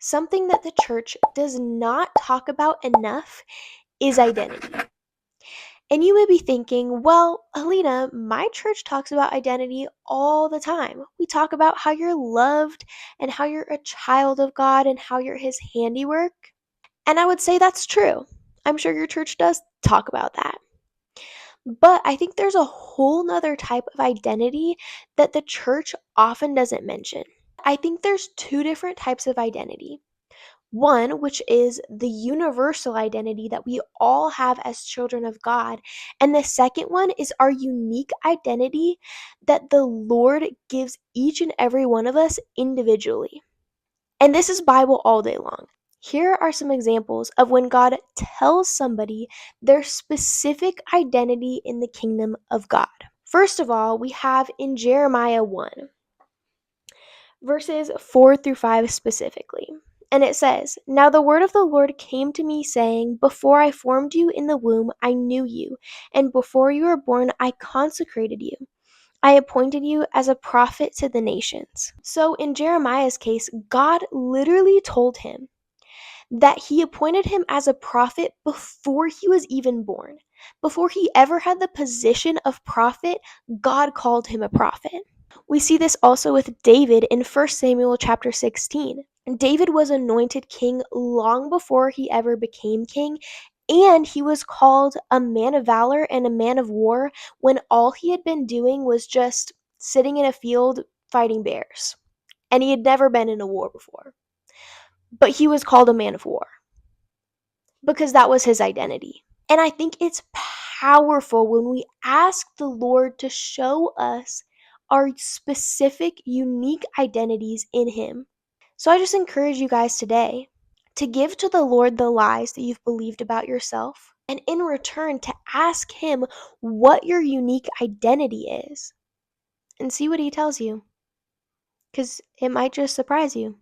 Something that the church does not talk about enough is identity. And you may be thinking, well, Alina, my church talks about identity all the time. We talk about how you're loved and how you're a child of God and how you're his handiwork. And I would say that's true. I'm sure your church does talk about that. But I think there's a whole nother type of identity that the church often doesn't mention. I think there's two different types of identity. One, which is the universal identity that we all have as children of God. And the second one is our unique identity that the Lord gives each and every one of us individually. And this is Bible all day long. Here are some examples of when God tells somebody their specific identity in the kingdom of God. First of all, we have in Jeremiah 1, verses 4 through 5 specifically. And it says, "Now the word of the Lord came to me, saying, Before I formed you in the womb, I knew you, and before you were born, I consecrated you. I appointed you as a prophet to the nations." So in Jeremiah's case, God literally told him that he appointed him as a prophet before he was even born. Before he ever had the position of prophet, God called him a prophet. We see this also with David in 1 Samuel chapter 16. David was anointed king long before he ever became king, and he was called a man of valor and a man of war when all he had been doing was just sitting in a field fighting bears. And he had never been in a war before. But he was called a man of war because that was his identity. And I think it's powerful when we ask the Lord to show us our specific, unique identities in Him. So I just encourage you guys today to give to the Lord the lies that you've believed about yourself, and in return to ask Him what your unique identity is and see what He tells you, because it might just surprise you.